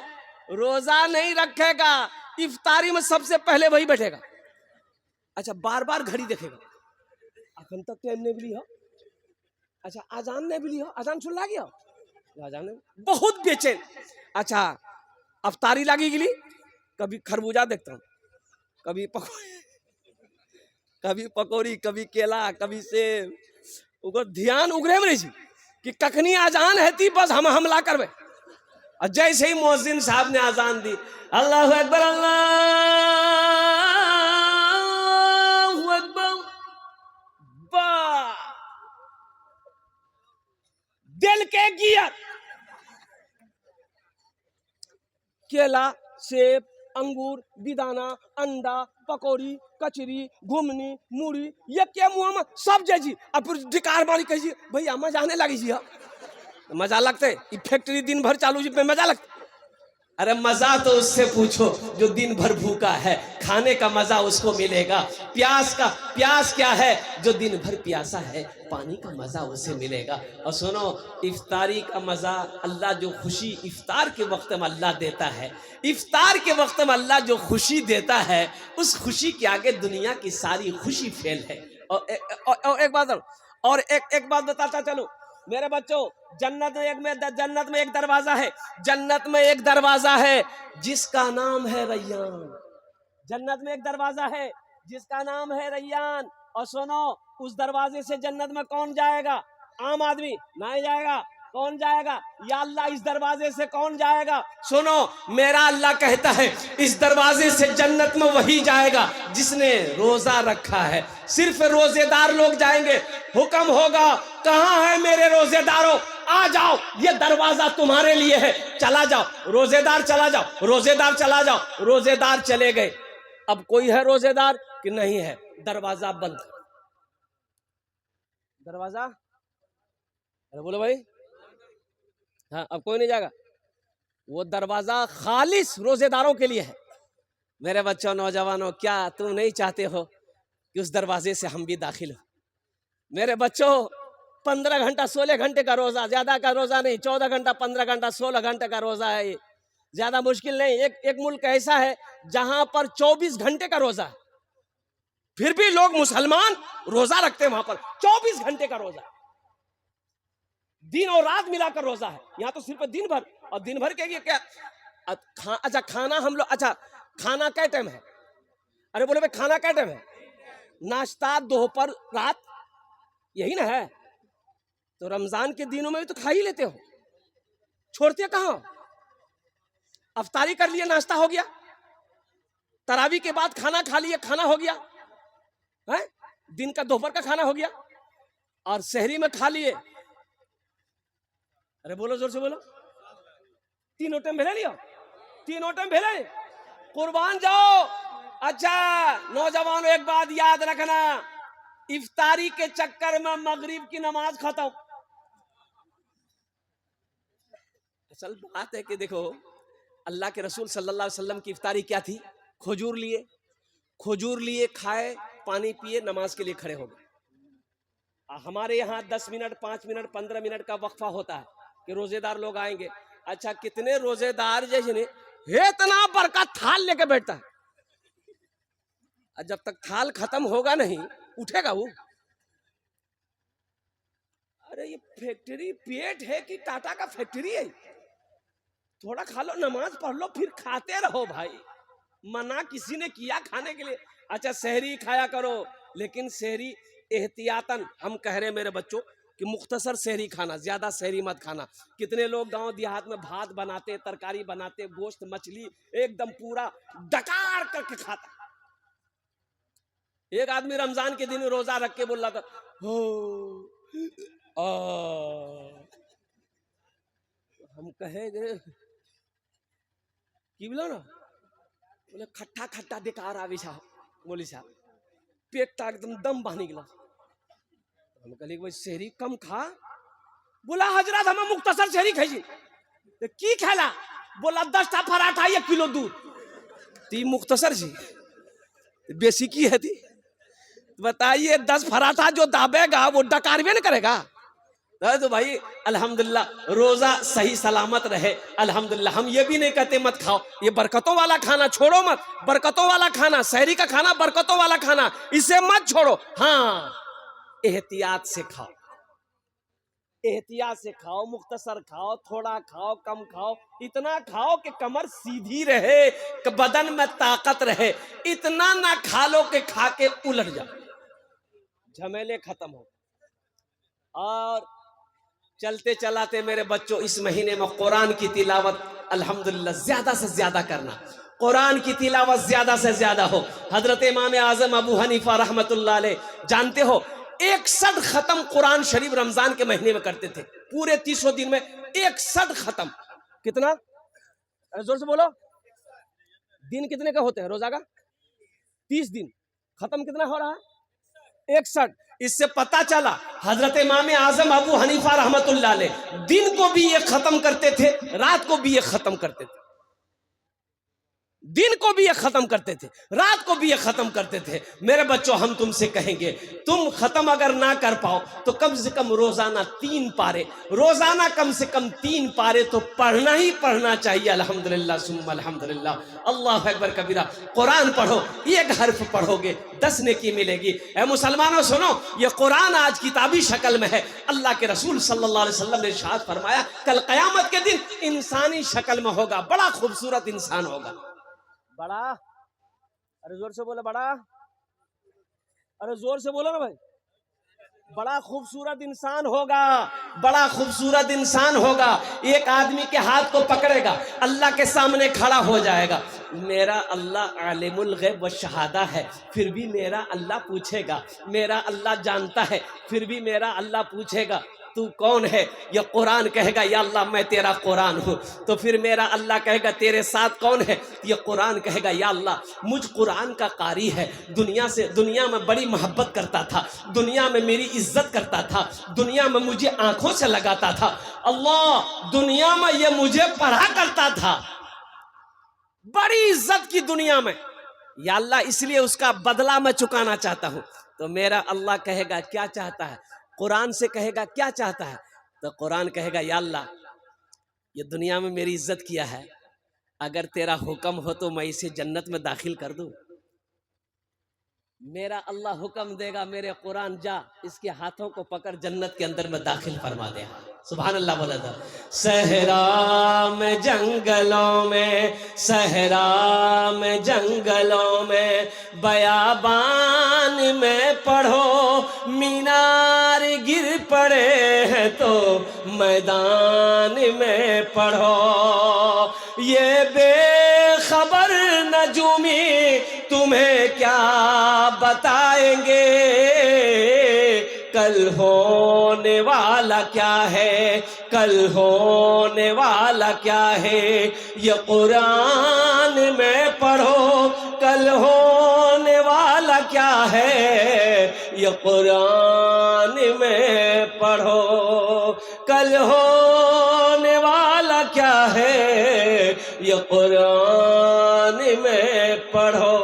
रोजा नहीं रखेगा, इफ्तारी में सबसे पहले वही बैठेगा। अच्छा, बार बार घड़ी देखेगा, अखन तक टाइम नहीं मिली हो। अच्छा, आजान नहीं मिली हो, आजान सुन लागी हो, आजान बहुत बेचैन। अच्छा, अफ्तारी लागी गिली, कभी खरबूजा देखता हूँ, कभी पकौड़ी, कभी केला, कभी सेब। उनको ध्यान उगरे में नहीं कि कखनी आजान है थी, बस हम हमला करवे। और जैसे ही मुअज्जिन साहब ने आजान दी, अल्लाहु अकबर, अल्लाहु अकबर, दिल के गियर, केला, सेब, अंगूर, बिदाना, अंडा, पकौड़ी, कचरी, घुमनी, मूड़ी, ये क्या मुँह में सब जैसी। अब फिर ढिकार मारी कही भैया मजा आने लगी जी। मजा लगते, फैक्ट्री दिन भर चालू जी पे मजा लगता। अरे मजा तो उससे पूछो जो दिन भर भूखा है, खाने का मजा उसको मिलेगा। प्यास क्या है? जो दिन भर प्यासा है, पानी का मजा उसे मिलेगा। और सुनो, इफ्तारी का मजा, अल्लाह जो खुशी इफ्तार के वक्त में अल्लाह देता है, इफ्तार के वक्त में अल्लाह जो खुशी देता है, उस खुशी के आगे दुनिया की सारी खुशी फेल है। और एक बात बताता चलो मेरे बच्चों, जन्नत में एक दरवाजा है, जन्नत में एक दरवाजा है जिसका नाम है रैयान। जन्नत में एक दरवाजा है जिसका नाम है रैयान। और सुनो, उस दरवाजे से जन्नत में कौन जाएगा? आम आदमी नहीं जाएगा। कौन जाएगा? या अल्लाह, इस दरवाजे से कौन जाएगा? सुनो, मेरा अल्लाह कहता है इस दरवाजे से जन्नत में वही जाएगा जिसने रोजा रखा है। सिर्फ रोजेदार लोग जाएंगे। हुक्म होगा, कहां है मेरे रोजेदारों, आ जाओ, ये दरवाजा तुम्हारे लिए है, चला जाओ। रोजेदार चला जाओ, रोजेदार चला जाओ। रोजेदार चले गए। अब कोई है रोजेदार कि नहीं है? दरवाजा बंद। दरवाजा, अरे बोलो भाई, हाँ, अब कोई नहीं जाएगा। वो दरवाजा खालिस रोजेदारों के लिए है। मेरे बच्चों, नौजवानों, क्या तुम नहीं चाहते हो कि उस दरवाजे से हम भी दाखिल हो? मेरे बच्चों, 15 घंटा 16 घंटे का रोजा, ज्यादा का रोजा नहीं, 14 घंटा 15 घंटा 16 घंटे का रोजा है। ये ज्यादा मुश्किल नहीं। एक मुल्क ऐसा है जहां पर 24 घंटे का रोजा है, फिर भी लोग मुसलमान रोजा रखते हैं। वहां पर 24 घंटे का रोजा, दिन और रात मिलाकर रोजा है। यहाँ तो सिर्फ दिन भर। और दिन भर के क्या? अच्छा, खाना हम लोग, अच्छा खाना क्या टाइम है? अरे बोले भाई, खाना क्या टाइम है? नाश्ता, दोपहर, रात, यही ना है। तो रमजान के दिनों में भी तो खा ही लेते हो, छोड़ते कहां? अफ्तारी कर लिए, नाश्ता हो गया, तरावी के बाद खाना खा लिए, खाना हो गया है, दिन का दोपहर का खाना हो गया, और शहरी में खा लिए। अरे बोलो, जोर से बोलो। तीनों टाइम भेले लियो, तीनों टाइम भेले, कुर्बान जाओ। अच्छा नौजवानों, एक बात याद रखना, इफ्तारी के चक्कर में मगरिब की नमाज खत्म। असल बात है कि देखो अल्लाह के रसूल सल्लल्लाहु अलैहि वसल्लम की इफ्तारी क्या थी? खजूर लिए खाए, पानी पिए, नमाज के लिए खड़े हो गए। हमारे यहाँ 10 मिनट 5 मिनट 15 मिनट का वक्फा होता है कि रोजेदार लोग आएंगे। अच्छा, कितने रोजेदार जैसे इतना बड़का थाल लेके बैठता है, जब तक थाल खत्म होगा नहीं उठेगा वो। अरे ये फैक्ट्री पेट है कि टाटा का फैक्ट्री है? थोड़ा खा लो, नमाज पढ़ लो, फिर खाते रहो भाई। मना किसी ने किया खाने के लिए? अच्छा सहरी खाया करो, लेकिन सहरी एहतियातन। हम कह रहे हैं मेरे बच्चों कि मुख्तसर सहरी खाना, ज्यादा सहरी मत खाना। कितने लोग गांव देहात में भात बनाते, तरकारी बनाते, गोश्त मछली एकदम पूरा डकार करके खाता। एक आदमी रमजान के दिन रोजा रख के बोल रहा था, हो हम कहेंगे कि बोला ना, बोले खट्टा खट्टा बेकार आवे साहब, बोली साहब पेट एकदम दम बहने गिला। हम कहली भाई शहरी कम खा। बोला हजरत हम मुख्तसर शहरी खाई की खेला? बोला 10 पराठा 1 किलो दूध। ती मुख्तसर जी बेसी की है थी? बताइए 10 पराठा जो दाबेगा वो डकार भी नहीं करेगा। तो भाई अल्हम्दुलिल्लाह रोजा सही सलामत रहे अल्हम्दुलिल्लाह। हम ये भी नहीं कहते मत खाओ, ये बरकतों वाला खाना छोड़ो मत। बरकतों वाला खाना, सहरी का खाना बरकतों वाला खाना, इसे मत छोड़ो। हाँ एहतियात से खाओ, एहतियात से खाओ, मुख्तसर खाओ, थोड़ा खाओ, कम खाओ, इतना खाओ कि कमर सीधी रहे, कि बदन में ताकत रहे। इतना ना खा लो कि खा के उलट जाओ, झमेले खत्म हो। और चलते चलाते मेरे बच्चों इस महीने में कुरान की तिलावत अल्हम्दुलिल्लाह ज्यादा से ज्यादा करना। कुरान की तिलावत ज्यादा से ज्यादा हो। हजरत इमाम आजम अबू हनीफा रहमतुल्लाह अलैह जानते हो 61 खत्म कुरान शरीफ रमजान के महीने में करते थे। पूरे 300 दिन में 61 खत्म। कितना? जोर से बोलो। दिन कितने का होते हैं रोजा का? 30 दिन। खत्म कितना हो रहा है? 61। इससे पता चला हजरत इमाम आजम अबू हनीफा रहमतुल्लाह अलैह दिन को भी ये खत्म करते थे, रात को भी ये खत्म करते थे। दिन को भी ये खत्म करते थे, रात को भी ये खत्म करते थे। मेरे बच्चों हम तुमसे कहेंगे, तुम खत्म अगर ना कर पाओ तो कम से कम रोजाना 3 पारे, रोजाना कम से कम 3 पारे तो पढ़ना ही पढ़ना चाहिए। अल्हम्दुलिल्लाह सुम्मा अल्हम्दुलिल्लाह, अल्लाह अकबर कबीरा। कुरान पढ़ो, 1 हर्फ पढ़ोगे 10 नेकी मिलेगी। ऐ मुसलमानों सुनो, ये कुरान आज किताबी शक्ल में है। अल्लाह के रसूल सल्लल्लाहु अलैहि वसल्लम ने इरशाद फरमाया कल क़यामत के दिन इंसानी शक्ल में होगा, बड़ा खूबसूरत इंसान होगा। बड़ा, अरे जोर से बोलो बड़ा, अरे जोर से बोलो ना भाई। बड़ा खूबसूरत इंसान होगा, बड़ा खूबसूरत इंसान होगा। एक आदमी के हाथ को पकड़ेगा, अल्लाह के सामने खड़ा हो जाएगा। मेरा अल्लाह आलिमुल गैब व शहादा है, फिर भी मेरा अल्लाह पूछेगा। मेरा अल्लाह जानता है, फिर भी मेरा अल्लाह पूछेगा तू कौन है? ये कुरान कहेगा या अल्लाह मैं तेरा कुरान हूँ। तो फिर मेरा अल्लाह कहेगा तेरे साथ कौन है? ये कुरान कहेगा या अल्लाह मुझ कुरान का कारी है, दुनिया में बड़ी मोहब्बत करता था, दुनिया में मेरी इज्जत करता था, दुनिया में मुझे आंखों से लगाता था। अल्लाह दुनिया में ये मुझे पढ़ा करता था, बड़ी इज्जत की दुनिया में, या अल्लाह इसलिए उसका बदला मैं चुकाना चाहता हूँ। तो मेरा अल्लाह कहेगा क्या चाहता है? कुरान से कहेगा क्या चाहता है? तो कुरान कहेगा या अल्लाह ये दुनिया में मेरी इज्जत किया है, अगर तेरा हुक्म हो तो मैं इसे जन्नत में दाखिल कर दूं। मेरा अल्लाह हुक्म देगा मेरे कुरान जा इसके हाथों को पकड़ जन्नत के अंदर में दाखिल फरमा दे। सुभान अल्लाह बोला था। सहरा में जंगलों में, सहरा में जंगलों में, बयाबान में पढ़ो, मीनार गिर पड़े हैं तो मैदान में पढ़ो। ये बेखबर नजूमी तुम्हें क्या बताएंगे, कल होने वाला क्या है, कल होने वाला क्या है। ये कुरान में पढ़ो, कल होने वाला क्या है ये कुरान में पढ़ो, कल होने वाला क्या है ये कुरान में पढ़ो।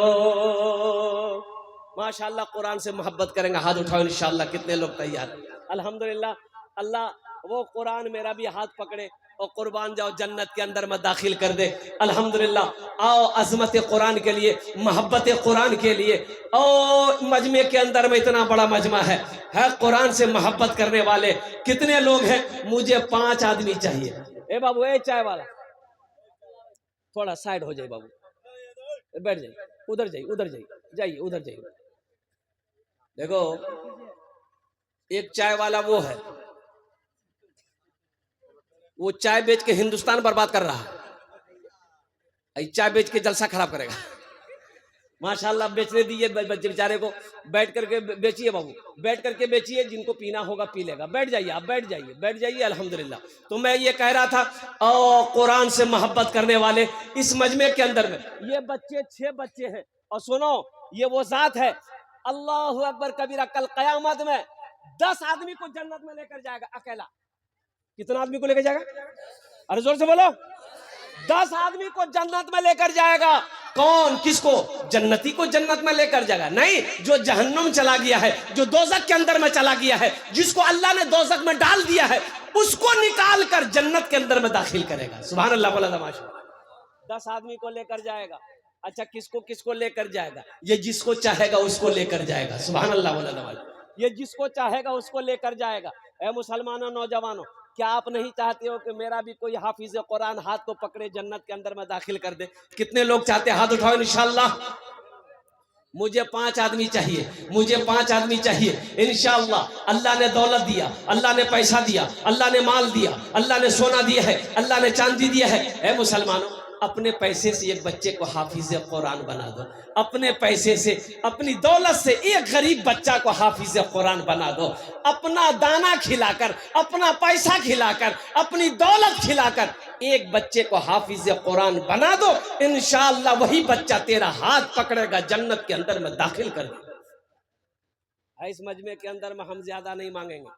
माशाअल्लाह कुरान से मोहब्बत करेंगे, हाथ उठाओ इंशाअल्लाह। कितने लोग तैयार हैं? अल्हम्दुलिल्लाह। अल्लाह वो कुरान मेरा भी हाथ पकड़े और कुर्बान जाओ जन्नत के अंदर में दाखिल कर दे। अल्हम्दुलिल्लाह। आओ अज़मत कुरान के लिए, मोहब्बत कुरान के लिए। और मजमे के अंदर में इतना बड़ा मजमा है कुरान से मोहब्बत करने वाले कितने लोग हैं? मुझे 5 आदमी चाहिए। ए बाबू, ए चाय वाला, थोड़ा साइड हो जाए बाबू, बैठ जाइए, उधर जाइए, उधर जाइए, जाइए उधर जाइए। देखो एक चाय वाला वो है, वो चाय बेच के हिंदुस्तान बर्बाद कर रहा है। चाय बेच के जलसा खराब करेगा। माशाल्लाह बेचने दीजिए बच्चे बेचारे को, बैठ करके बेचिए बाबू, बैठ करके बेचिए, जिनको पीना होगा पी लेगा। बैठ जाइए आप, बैठ जाइए, बैठ जाइए। अल्हम्दुलिल्लाह। तो मैं ये कह रहा था, और कुरान से मोहब्बत करने वाले इस मजमे के अंदर में ये बच्चे 6 बच्चे हैं। और सुनो, ये वो जात है, अल्लाहु अकबर कबीरा, कल कयामत में 10 आदमी को जन्नत में लेकर जाएगा अकेला। कितना आदमी को लेकर जाएगा? अरे जोर से बोलो। 10 आदमी को जन्नत में लेकर जाएगा। कौन? किसको? जन्नती को जन्नत में लेकर जाएगा? नहीं, जो जहन्नुम चला गया है, जो दोजख के अंदर में चला गया है, जिसको अल्लाह ने दोजख में डाल दिया है, उसको निकाल कर जन्नत के अंदर में दाखिल करेगा। सुभान अल्लाह, बोला तमाशा। 10 आदमी को लेकर जाएगा। अच्छा, किसको किसको लेकर जाएगा? ये जिसको चाहेगा उसको लेकर जाएगा। सुभान अल्लाह, बोला तमाशा। ये जिसको चाहेगा उसको लेकर जाएगा। ए मुसलमानों, नौजवानों, क्या आप नहीं चाहते हो कि मेरा भी कोई हाफिज कुरान हाथ को पकड़े जन्नत के अंदर में दाखिल कर दे? कितने लोग चाहते हैं? हाथ उठाओ इंशाअल्लाह। मुझे 5 आदमी चाहिए, मुझे 5 आदमी चाहिए इंशाअल्लाह। अल्लाह ने दौलत दिया, अल्लाह ने पैसा दिया, अल्लाह ने माल दिया, अल्लाह ने सोना दिया है, अल्लाह ने चांदी दिया है। ए मुसलमानों, अपने पैसे से एक बच्चे को हाफिज कुरान बना दो। अपने पैसे से, अपनी दौलत से एक गरीब बच्चा को हाफिज कुरान बना दो। अपना दाना खिलाकर, अपना पैसा खिलाकर, अपनी दौलत खिलाकर एक बच्चे को हाफिज कुरान बना दो। इंशाअल्लाह वही बच्चा तेरा हाथ पकड़ेगा, जन्नत के अंदर में दाखिल कर देगा। इस मजमे के अंदर में हम ज्यादा नहीं मांगेंगे,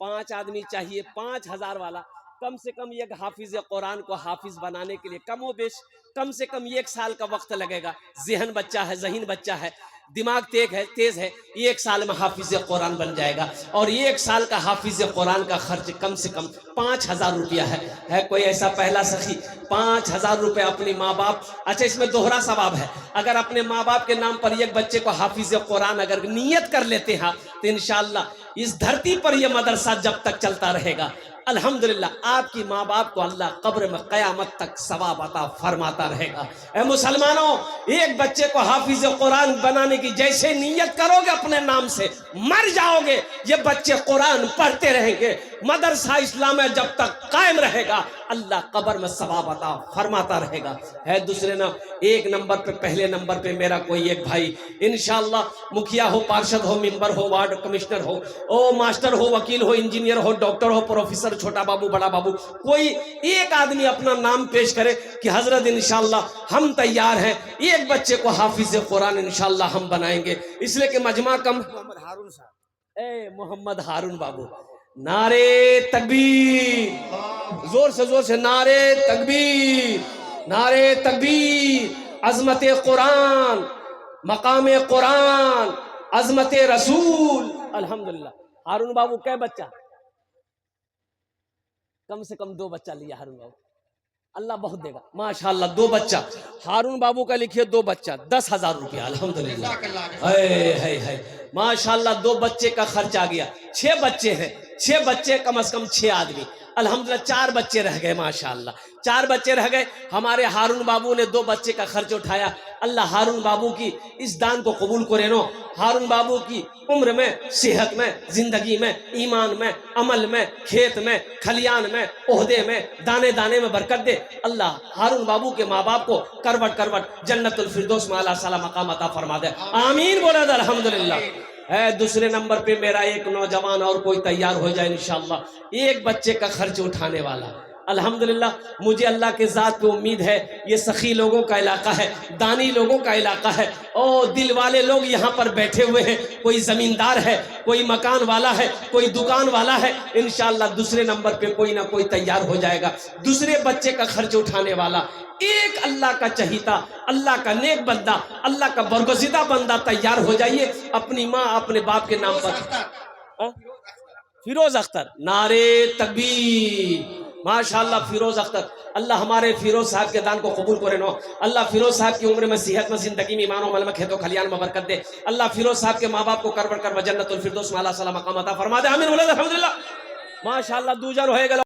5 आदमी चाहिए, 5000 वाला। कम से कम एक हाफिज कुरान को हाफिज बनाने के लिए कमो बेश कम से कम 1 साल का वक्त लगेगा। ज़हन बच्चा है, ज़हीन बच्चा है, दिमाग तेज है। 1 साल में हाफिज कुरान बन जाएगा। और 1 साल का हाफिज कुरान का खर्च कम से कम 5000 रुपया है। कोई ऐसा पहला सखी 5000 रुपये अपनी माँ बाप, अच्छा इसमें दोहरा सवाब है। अगर अपने माँ बाप के नाम पर एक बच्चे को हाफिज कुरान अगर नियत कर लेते हैं तो इंशाअल्लाह इस धरती पर यह मदरसा जब तक चलता रहेगा, अल्हम्दुलिल्लाह आपकी माँ बाप को अल्लाह कब्र में क़यामत तक सवाब अता फरमाता रहेगा। ए मुसलमानों, एक बच्चे को हाफिज कुरान बनाने की जैसे नियत करोगे अपने नाम से, मर जाओगे, ये बच्चे कुरान पढ़ते रहेंगे। मदरसा इस्लाम जब तक कायम रहेगा, अल्लाह कब्र में सवाब अता फरमाता रहेगा। है दूसरे नाम, 1 नंबर पे, पहले नंबर पे मेरा कोई एक भाई इंशाअल्लाह, मुखिया हो, पार्षद हो, मेंबर हो, वार्ड कमिश्नर हो, ओ मास्टर हो, वकील हो, इंजीनियर हो, डॉक्टर हो, प्रोफेसर, छोटा बाबू, बड़ा बाबू, कोई एक आदमी अपना नाम पेश करे कि हजरत इंशाअल्लाह हम तैयार हैं, एक बच्चे को हाफिज कुरान इंशाअल्लाह हम बनाएंगे। इसलिए कि मजमा कम। मोहम्मद हारून साहब, ए मोहम्मद हारून बाबू, नारे तकबीर, जोर से नारे तकबीर, नारे तकबीर। अजमत कुरान, मकाम कुरान, अजमत रसूल। अल्हम्दुलिल्लाह। हारून बाबू कै बच्चा? कम से कम 2 बच्चा लिया हारून बाबू। अल्लाह बहुत देगा माशाअल्लाह। 2 बच्चा हारून बाबू का लिखिए, 2 बच्चा 10,000 रुपया। अल्हम्दुलिल्लाह, है माशाअल्लाह। 2 बच्चे का खर्च आ गया। 6 बच्चे हैं, 6 बच्चे कम से कम 6 आदमी। अल्हम्दुलिल्लाह 4 बच्चे रह गए माशाअल्लाह, 4 बच्चे रह गए। हमारे हारून बाबू ने 2 बच्चे का खर्च उठाया। अल्लाह हारून बाबू की इस दान को कबूल करे नो। हारून बाबू की उम्र में, सेहत में, जिंदगी में, ईमान में, अमल में, खेत में, खलियान में, ओहदे में, दाने दाने में बरकत दे। अल्लाह हारून बाबू के माँ बाप को करवट करवट जन्नतुल फिरदौस में अल्लाह सला मकाम अता फरमा दे। आमीन बोला दे अल्हम्दुलिल्लाह। है दूसरे नंबर पे मेरा एक नौजवान और कोई तैयार हो जाए इंशाअल्लाह, एक बच्चे का खर्च उठाने वाला। अल्हम्दुलिल्लाह मुझे अल्लाह के ज़ात पे उम्मीद है, ये सखी लोगों का इलाका है, दानी लोगों का इलाका है और दिल वाले लोग यहाँ पर बैठे हुए हैं। कोई ज़मींदार है, कोई मकान वाला है, कोई दुकान वाला है, इंशाअल्लाह दूसरे नंबर पे कोई ना कोई तैयार हो जाएगा। दूसरे बच्चे का खर्च उठाने वाला एक अल्लाह का चहीता, अल्लाह का नेक बंदा, अल्लाह का बरगुज़िदा बंदा तैयार हो जाइए अपनी माँ अपने बाप के नाम पर। फिरोज अख्तर, नारे तकबीर, माशाअल्लाह फिरोज अख्तर। अल्लाह हमारे फिरोज साहब के दान को कबूल करे नो। अल्लाह फिरोज साहब की उम्र में, सेहत में, जिंदगी में, ईमान और अमल में, खेतों खलियान में बरकत दे। अल्लाह फिरोज साहब के माँ बाप को कर जन्नतुल फिरदौस में अल्लाह सलाम मकाम अता फरमा दे। आमीन। अल्हम्दुलिल्लाह माशाअल्लाह दूजर होएगा।